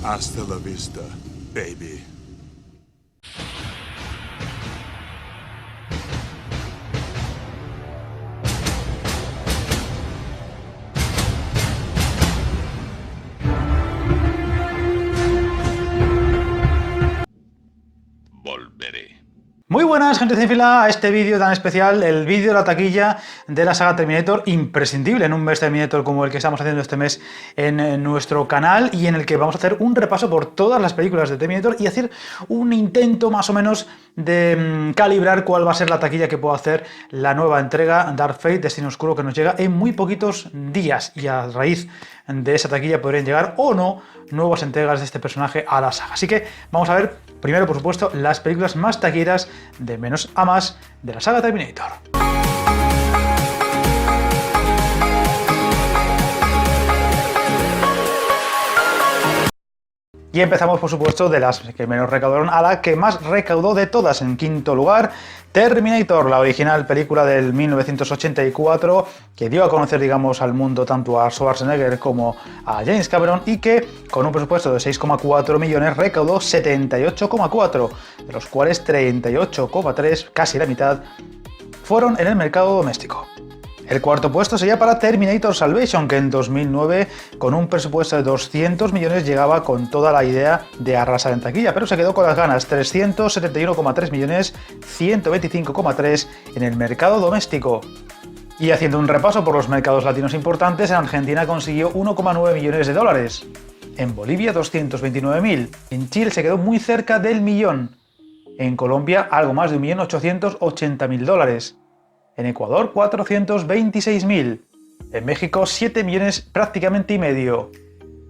Hasta la vista, baby. Volveré. Muy buenas, gente cinéfila, a este vídeo tan especial, el vídeo de la taquilla de la saga Terminator, imprescindible en un mes de Terminator como el que estamos haciendo este mes en nuestro canal, y en el que vamos a hacer un repaso por todas las películas de Terminator y hacer un intento más o menos de calibrar cuál va a ser la taquilla que pueda hacer la nueva entrega Dark Fate, Destino Oscuro, que nos llega en muy poquitos días, y a raíz de esa taquilla podrían llegar o no nuevas entregas de este personaje a la saga. Así que vamos a ver primero, por supuesto, las películas más taquilleras de menos a más de la saga Terminator. Y empezamos, por supuesto, de las que menos recaudaron a la que más recaudó de todas. En quinto lugar, Terminator, la original película del 1984, que dio a conocer, digamos, al mundo tanto a Schwarzenegger como a James Cameron, y que con un presupuesto de 6,4 millones recaudó 78,4, de los cuales 38,3, casi la mitad, fueron en el mercado doméstico. El cuarto puesto sería para Terminator Salvation, que en 2009, con un presupuesto de 200 millones, llegaba con toda la idea de arrasar en taquilla, pero se quedó con las ganas: 371,3 millones, 125,3 en el mercado doméstico. Y haciendo un repaso por los mercados latinos importantes, en Argentina consiguió 1,9 millones de dólares, en Bolivia 229.000, en Chile se quedó muy cerca del millón, en Colombia algo más de 1.880.000 dólares, en Ecuador 426.000, en México 7 millones prácticamente y medio,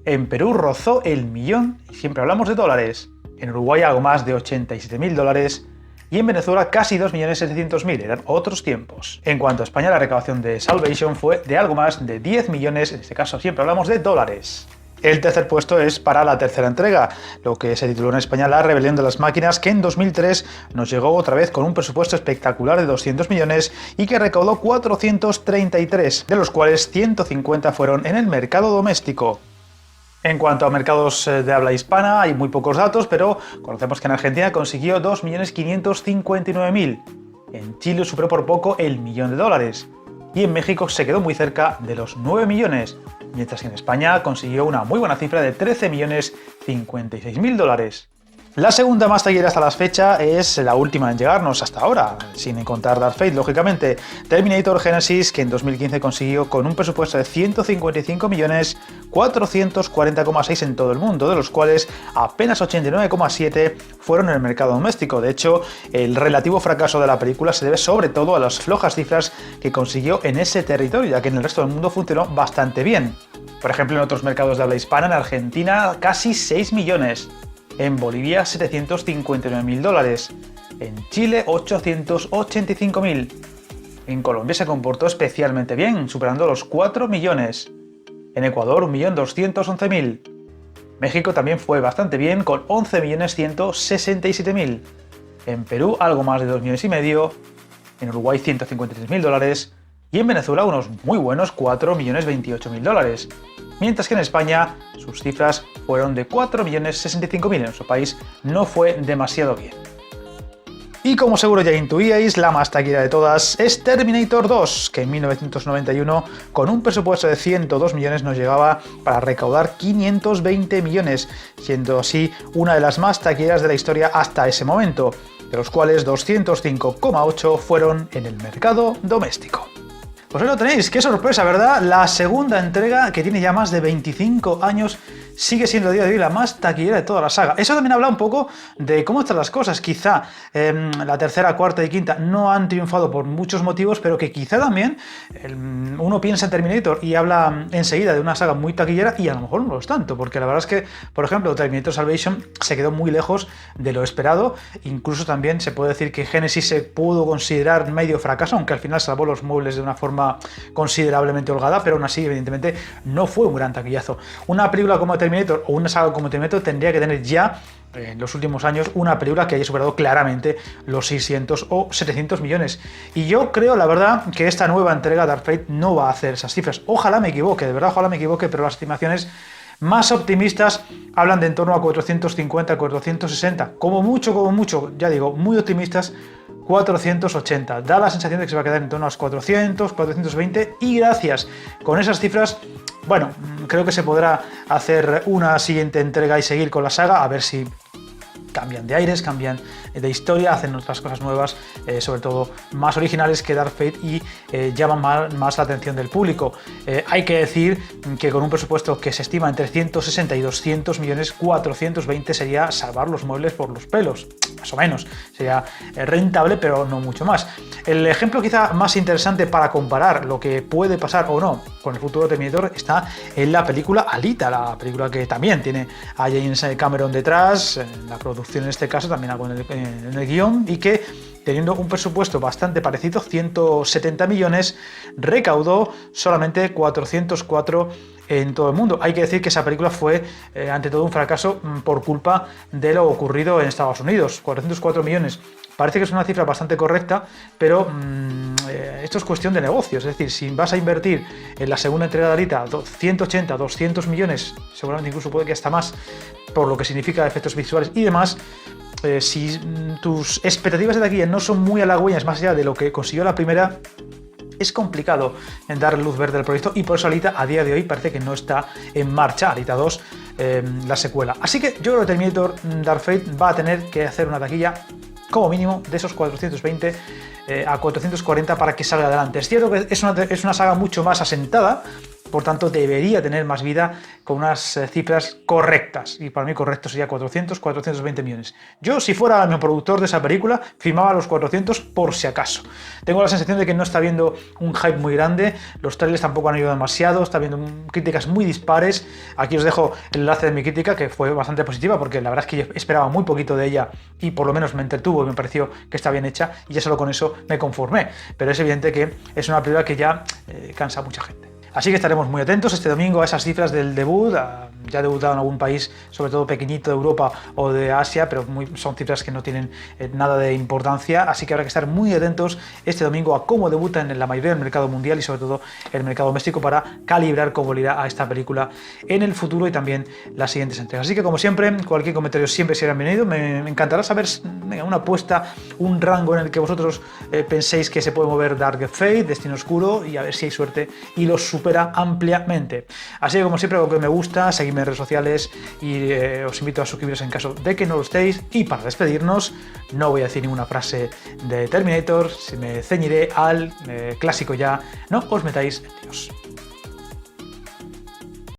en Perú rozó el millón, y siempre hablamos de dólares, en Uruguay algo más de 87.000 dólares, y en Venezuela casi 2.700.000, eran otros tiempos. En cuanto a España, la recaudación de Salvation fue de algo más de 10 millones, en este caso siempre hablamos de dólares. El tercer puesto es para la tercera entrega, lo que se tituló en España La Rebelión de las Máquinas, que en 2003 nos llegó otra vez con un presupuesto espectacular de 200 millones y que recaudó 433, de los cuales 150 fueron en el mercado doméstico. En cuanto a mercados de habla hispana, hay muy pocos datos, pero conocemos que en Argentina consiguió 2.559.000, en Chile superó por poco el millón de dólares, y en México se quedó muy cerca de los 9 millones, mientras que en España consiguió una muy buena cifra de 13.056.000 dólares. La segunda más taquillera hasta la fecha es la última en llegarnos hasta ahora, sin contar Dark Fate, lógicamente, Terminator Genesis, que en 2015 consiguió con un presupuesto de 155.440,6 en todo el mundo, de los cuales apenas 89,7 fueron en el mercado doméstico. De hecho, el relativo fracaso de la película se debe sobre todo a las flojas cifras que consiguió en ese territorio, ya que en el resto del mundo funcionó bastante bien. Por ejemplo, en otros mercados de habla hispana, en Argentina casi 6 millones, en Bolivia 759.000 dólares, en Chile 885.000, en Colombia se comportó especialmente bien, superando los 4 millones, en Ecuador 1.211.000, México también fue bastante bien con 11.167.000, en Perú algo más de 2 millones y medio, en Uruguay 153.000 dólares y en Venezuela unos muy buenos 4.028.000 dólares. Mientras que en España sus cifras fueron de 4.065.000, en nuestro país no fue demasiado bien. Y como seguro ya intuíais, la más taquillera de todas es Terminator 2, que en 1991, con un presupuesto de 102 millones, nos llegaba para recaudar 520 millones, siendo así una de las más taquilleras de la historia hasta ese momento, de los cuales 205,8 fueron en el mercado doméstico. Pues ahí lo tenéis, qué sorpresa, ¿verdad? La segunda entrega, que tiene ya más de 25 años, sigue siendo a día de hoy la más taquillera de toda la saga. Eso también habla un poco de cómo están las cosas. Quizá la tercera, cuarta y quinta no han triunfado por muchos motivos, pero que quizá también uno piensa en Terminator y habla enseguida de una saga muy taquillera, y a lo mejor no lo es tanto, porque la verdad es que, por ejemplo, Terminator Salvation se quedó muy lejos de lo esperado. Incluso también se puede decir que Genesis se pudo considerar medio fracaso, aunque al final salvó los muebles de una forma considerablemente holgada, pero aún así, evidentemente, no fue un gran taquillazo. Una película como Terminator o una saga como Terminator tendría que tener ya en los últimos años una película que haya superado claramente los 600 o 700 millones. Y yo creo, la verdad, que esta nueva entrega Dark Fate no va a hacer esas cifras. Ojalá me equivoque, de verdad, ojalá me equivoque, pero las estimaciones Más optimistas hablan de en torno a 450, 460, como mucho, ya digo, muy optimistas, 480. Da la sensación de que se va a quedar en torno a los 400, 420 y gracias. Con esas cifras, bueno, creo que se podrá hacer una siguiente entrega y seguir con la saga, a ver si cambian de aires, cambian de historia, hacen otras cosas nuevas, sobre todo más originales que Dark Fate y llaman más la atención del público. Hay que decir que con un presupuesto que se estima entre 160 y 200 millones, 420 sería salvar los muebles por los pelos, más o menos. Sería rentable, pero no mucho más. El ejemplo quizá más interesante para comparar lo que puede pasar o no con el futuro de Terminator está en la película Alita, la película que también tiene a James Cameron detrás, en la producción en este caso, también algo en el guión, y que teniendo un presupuesto bastante parecido, 170 millones, recaudó solamente 404 en todo el mundo. Hay que decir que esa película fue ante todo un fracaso por culpa de lo ocurrido en Estados Unidos. 404 millones. Parece que es una cifra bastante correcta, pero esto es cuestión de negocios. Es decir, si vas a invertir en la segunda entrega de Alita 180, 200 millones, seguramente incluso puede que hasta más, por lo que significa efectos visuales y demás, si tus expectativas de taquilla no son muy halagüeñas, más allá de lo que consiguió la primera, es complicado en dar luz verde al proyecto, y por eso Alita a día de hoy parece que no está en marcha, Alita 2, la secuela. Así que yo creo que Terminator Dark Fate va a tener que hacer una taquilla como mínimo de esos 420 a 440 para que salga adelante. Es cierto que es una saga mucho más asentada, por tanto debería tener más vida con unas cifras correctas, y para mí correcto sería 400, 420 millones. Yo, si fuera el productor de esa película, firmaba los 400 por si acaso. Tengo la sensación de que no está habiendo un hype muy grande, los trailers tampoco han ayudado demasiado, está habiendo críticas muy dispares. Aquí os dejo el enlace de mi crítica, que fue bastante positiva, porque la verdad es que yo esperaba muy poquito de ella y por lo menos me entretuvo y me pareció que está bien hecha, y ya solo con eso me conformé. Pero es evidente que es una película que ya cansa a mucha gente. Así que estaremos muy atentos este domingo a esas cifras del debut. Ya ha debutado en algún país, sobre todo pequeñito de Europa o de Asia, pero son cifras que no tienen nada de importancia. Así que habrá que estar muy atentos este domingo a cómo debuta en la mayoría del mercado mundial y sobre todo el mercado doméstico, para calibrar cómo le irá a esta película en el futuro y también las siguientes entregas. Así que, como siempre, cualquier comentario siempre será bienvenido. Me encantará saber una apuesta, un rango en el que vosotros penséis que se puede mover Dark Fate, Destino Oscuro, y a ver si hay suerte y los supera ampliamente. Así que, como siempre, algo que me gusta, seguidme en redes sociales y os invito a suscribiros en caso de que no lo estéis. Y para despedirnos, no voy a decir ninguna frase de Terminator, me ceñiré al clásico ya: no os metáis en Dios.